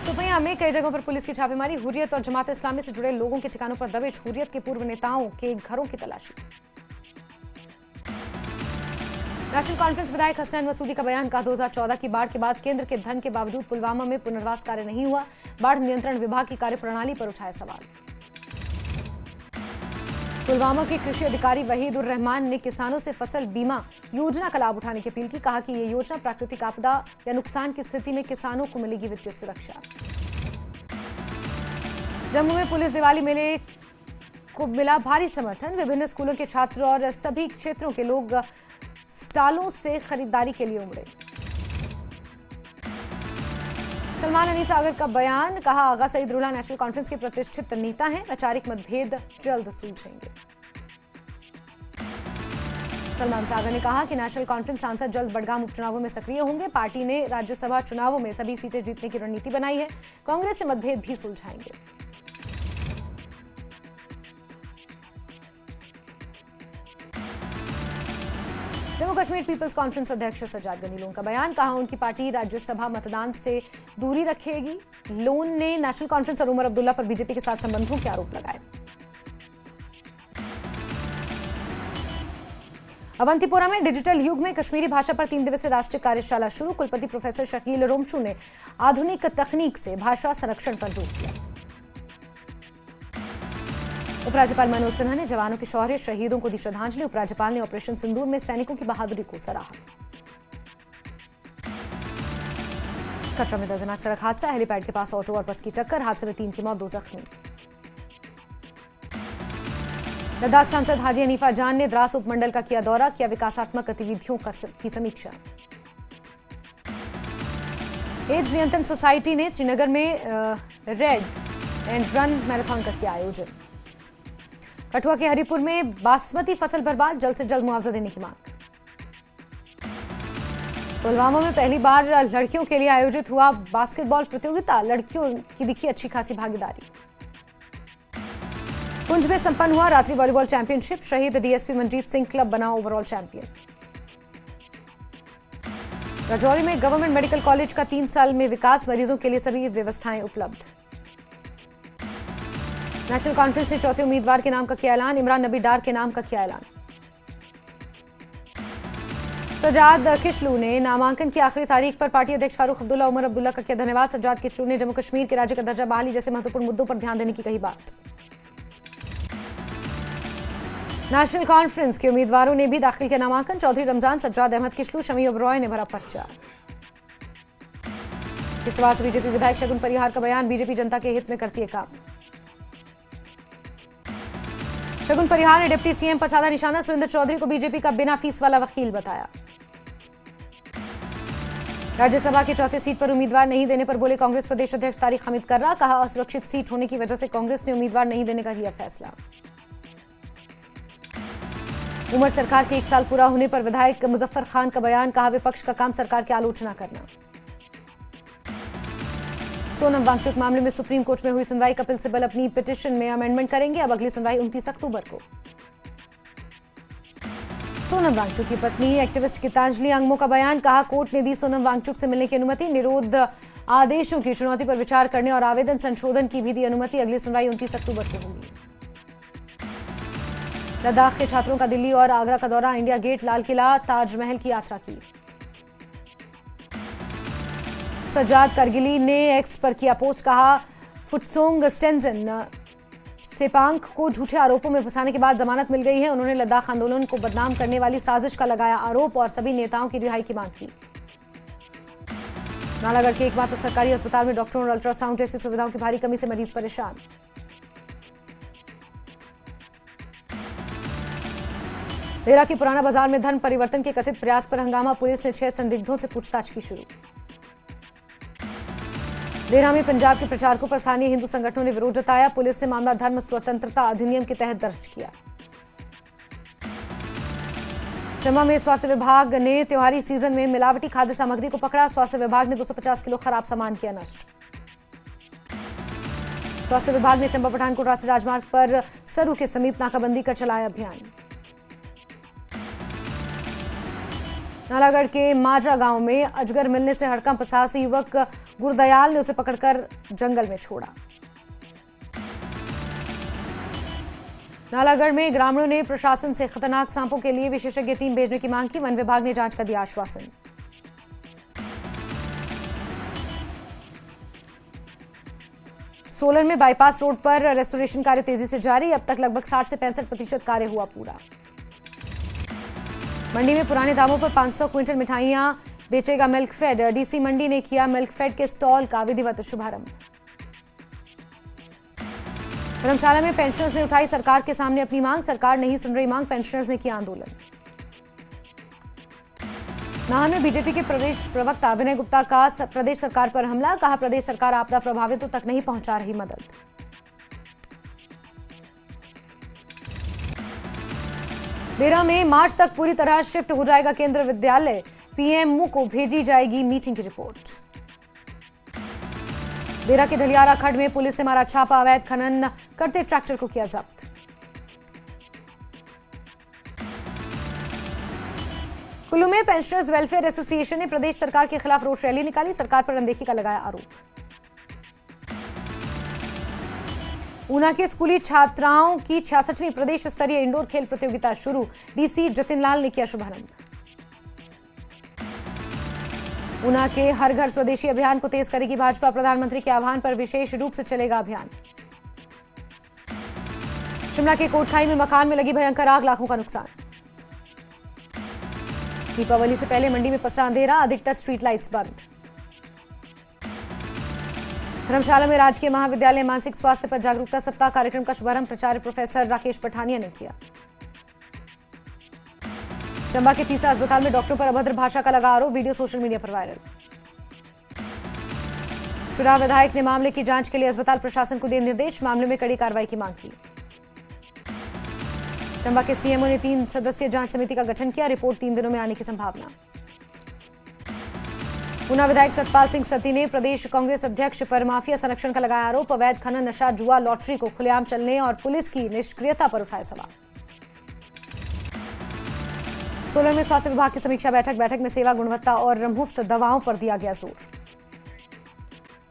शोपियां में कई जगहों पर पुलिस की छापेमारी, हुर्रियत और जमात इस्लामी से जुड़े लोगों के ठिकानों पर दबिश, हुर्रियत के पूर्व नेताओं के घरों की तलाशी। नेशनल कॉन्फ्रेंस विधायक हसनैन मसूदी का बयान, कहा 2014 की बाढ़ के बाद केंद्र के धन के बावजूद पुलवामा में पुनर्वास कार्य नहीं हुआ, बाढ़ नियंत्रण विभाग की कार्यप्रणाली पर उठाए सवाल। पुलवामा के कृषि अधिकारी वहीद उर रहमान ने किसानों से फसल बीमा योजना का लाभ उठाने की अपील की, कहा कि ये योजना प्राकृतिक आपदा या नुकसान की स्थिति में किसानों को मिलेगी वित्तीय सुरक्षा। जम्मू में पुलिस दिवाली मेले को मिला भारी समर्थन, विभिन्न स्कूलों के छात्र और सभी क्षेत्रों के लोग स्टॉलों से खरीदारी के लिए उमड़े। सलमान अली सागर का बयान, कहा आगा सईद रुल्ला नेशनल कॉन्फ्रेंस के प्रतिष्ठित नेता हैं, वैचारिक मतभेद जल्द सुलझेंगे। सलमान सागर ने कहा कि नेशनल कॉन्फ्रेंस सांसद जल्द बडगाम उपचुनावों में सक्रिय होंगे, पार्टी ने राज्यसभा चुनावों में सभी सीटें जीतने की रणनीति बनाई है, कांग्रेस से मतभेद भी सुलझाएंगे। जम्मू कश्मीर पीपल्स कॉन्फ्रेंस अध्यक्ष सज्जाद गनी लोन का बयान, कहा उनकी पार्टी राज्यसभा मतदान से दूरी रखेगी। लोन ने नेशनल कॉन्फ्रेंस और उमर अब्दुल्ला पर बीजेपी के साथ संबंधों के आरोप लगाए। अवंतीपोरा में डिजिटल युग में कश्मीरी भाषा पर 3 दिवसीय राष्ट्रीय कार्यशाला शुरू, कुलपति प्रोफेसर शकील रोमशू ने आधुनिक तकनीक से भाषा संरक्षण पर जोर दिया। उपराज्यपाल मनोज सिन्हा ने जवानों के शौर्य, शहीदों को दी श्रद्धांजलि। उपराज्यपाल ने ऑपरेशन सिंदूर में सैनिकों की बहादुरी को सराहा। कटरा में दर्दनाक सड़क हादसा, हेलीपैड के पास ऑटो और बस की टक्कर, हादसे में 3 की मौत, 2 जख्मी। लद्दाख सांसद हाजी हनीफा जान ने द्रास उपमंडल का किया दौरा, किया विकासात्मक गतिविधियों की समीक्षा। एड्स नियंत्रण सोसाइटी ने श्रीनगर में रेड एंड रन मैराथन का किया आयोजन। कठुआ के हरिपुर में बासमती फसल बर्बाद, जल्द से जल्द मुआवजा देने की मांग। पुलवामा में पहली बार लड़कियों के लिए आयोजित हुआ बास्केटबॉल प्रतियोगिता, लड़कियों की दिखी अच्छी खासी भागीदारी। पुंछ में संपन्न हुआ रात्रि वॉलीबॉल चैंपियनशिप, शहीद डीएसपी मनजीत सिंह क्लब बना ओवरऑल चैंपियन। राजौरी में गवर्नमेंट मेडिकल कॉलेज का 3 साल में विकास, मरीजों के लिए सभी व्यवस्थाएं उपलब्ध। नेशनल कॉन्फ्रेंस ने चौथे उम्मीदवार के नाम का किया ऐलान, इमरान नबी डार के नाम का किया ऐलान। सज्जाद किशलू ने नामांकन की आखिरी तारीख पर पार्टी अध्यक्ष फारूक अब्दुल्ला, उमर अब्दुल्ला का किया धन्यवाद। सज्जाद किशलू ने जम्मू कश्मीर के राज्य का दर्जा बहाली जैसे महत्वपूर्ण मुद्दों पर ध्यान देने की कही बात। नेशनल कॉन्फ्रेंस के उम्मीदवारों ने भी दाखिल किया नामांकन, चौधरी रमजान, सज्जाद अहमद किशलू, शमी ओबरॉय ने भरा पर्चा। किश्तवाड़ से बीजेपी विधायक शगुन परिहार का बयान, बीजेपी जनता के हित में करती है काम। शगुन परिहार ने डिप्टी सीएम पर साधा निशाना, सुरेंद्र चौधरी को बीजेपी का बिना फीस वाला वकील बताया। राज्यसभा के चौथे सीट पर उम्मीदवार नहीं देने पर बोले कांग्रेस प्रदेश अध्यक्ष तारिक हमीद कर्रा, कहा असुरक्षित सीट होने की वजह से कांग्रेस ने उम्मीदवार नहीं देने का लिया फैसला। उमर सरकार के 1 साल पूरा होने पर विधायक मुजफ्फर खान का बयान, कहा विपक्ष का काम सरकार की आलोचना करना। सोनम वांगचुक मामले में सुप्रीम कोर्ट में हुई सुनवाई, कपिल सिब्बल अपनी पिटीशन में अमेंडमेंट करेंगे, अब अगली सुनवाई 29 अक्टूबर को। सोनम वांगचुक की पत्नी एक्टिविस्ट गीतांजलि अंगमो का बयान, कहा कोर्ट ने दी सोनम वांगचुक से मिलने की अनुमति, निरोध आदेशों की चुनौती पर विचार करने और आवेदन संशोधन की भी दी अनुमति, अगली सुनवाई 29 अक्टूबर को होगी। लद्दाख के छात्रों का दिल्ली और आगरा का दौरा, इंडिया गेट, लाल किला, ताजमहल की यात्रा की। सज्जाद करगिली ने एक्स पर किया पोस्ट, कहा फुटसोंग स्टेंजन सेपांक को झूठे आरोपों में फंसाने के बाद जमानत मिल गई है, उन्होंने लद्दाख आंदोलन को बदनाम करने वाली साजिश का लगाया आरोप और सभी नेताओं की रिहाई की मांग की। नालागढ़ के एकमात्र सरकारी अस्पताल में डॉक्टरों और अल्ट्रासाउंड जैसी सुविधाओं की भारी कमी से मरीज परेशान। देरा के पुराना बाजार में धन परिवर्तन के कथित प्रयास पर हंगामा, पुलिस ने 6 संदिग्धों से पूछताछ की शुरू। देरा में पंजाब के प्रचारकों पर स्थानीय हिंदू संगठनों ने विरोध जताया, पुलिस ने मामला धर्म स्वतंत्रता अधिनियम के तहत दर्ज किया। चंबा में स्वास्थ्य विभाग ने त्योहारी सीजन में मिलावटी खाद्य सामग्री को पकड़ा, स्वास्थ्य विभाग ने 250 किलो खराब सामान किया नष्ट। स्वास्थ्य विभाग ने चंबा पठानकोट राष्ट्रीय राजमार्ग पर सरू के समीप नाकाबंदी कर चलाया अभियान। नालागढ़ के माजरा गांव में अजगर मिलने से हड़कंप साहसी युवक गुरदयाल ने उसे पकड़कर जंगल में छोड़ा। नालागढ़ में ग्रामीणों ने प्रशासन से खतरनाक सांपों के लिए विशेषज्ञ टीम भेजने की मांग की। वन विभाग ने जांच का दिया आश्वासन। सोलन में बाईपास रोड पर रेस्टोरेशन कार्य तेजी से जारी। अब तक लगभग 60 से 65% कार्य हुआ पूरा। मंडी में पुराने दामों पर 500 क्विंटल मिठाइयां बेचेगा मिल्कफेड। डीसी मंडी ने किया मिल्कफेड के स्टॉल का विधिवत शुभारंभ। धर्मशाला में पेंशनर्स ने उठाई सरकार के सामने अपनी मांग। सरकार नहीं सुन रही मांग, पेंशनर्स ने किया आंदोलन। नाहन में बीजेपी के प्रदेश प्रवक्ता विनय गुप्ता का प्रदेश सरकार पर हमला। कहा, प्रदेश सरकार आपदा प्रभावितों तक नहीं पहुंचा रही मदद। बेरा में मार्च तक पूरी तरह शिफ्ट हो जाएगा केंद्रीय विद्यालय। पीएमओ को भेजी जाएगी मीटिंग की रिपोर्ट। बेरा के ढलियारा खड्ड में पुलिस ने मारा छापा। अवैध खनन करते ट्रैक्टर को किया जब्त। कुल्लू में पेंशनर्स वेलफेयर एसोसिएशन ने प्रदेश सरकार के खिलाफ रोष रैली निकाली। सरकार पर अनदेखी का लगाया आरोप। ऊना के स्कूली छात्राओं की 66वीं प्रदेश स्तरीय इंडोर खेल प्रतियोगिता शुरू। डीसी जतिन लाल ने किया शुभारंभ। ऊना के हर घर स्वदेशी अभियान को तेज करेगी भाजपा। प्रधानमंत्री के आह्वान पर विशेष रूप से चलेगा अभियान। शिमला के कोटखाई में मकान में लगी भयंकर आग, लाखों का नुकसान। दीपावली से पहले मंडी में पसरा अंधेरा, अधिकतर स्ट्रीट लाइट्स बंद। धर्मशाला में राजकीय महाविद्यालय मानसिक स्वास्थ्य पर जागरूकता सप्ताह कार्यक्रम का शुभारंभ प्राचार्य प्रोफेसर राकेश पठानिया ने किया। चंबा के तीसरा अस्पताल में डॉक्टरों पर अभद्र भाषा का लगा आरोप, वीडियो सोशल मीडिया पर वायरल। चुनाव विधायक ने मामले की जांच के लिए अस्पताल प्रशासन को दिए निर्देश। मामले में कड़ी कार्रवाई की मांग की। चंबा के सीएमओ ने 3 सदस्यीय जांच समिति का गठन किया। रिपोर्ट 3 दिनों में आने की संभावना। ऊना विधायक सतपाल सिंह सत्ती ने प्रदेश कांग्रेस अध्यक्ष पर माफिया संरक्षण का लगाया आरोप। अवैध खनन, नशा, जुआ, लॉटरी को खुलेआम चलने और पुलिस की निष्क्रियता पर उठाए सवाल। सोलन में स्वास्थ्य विभाग की समीक्षा बैठक में सेवा गुणवत्ता और मुफ्त दवाओं पर दिया गया जोर।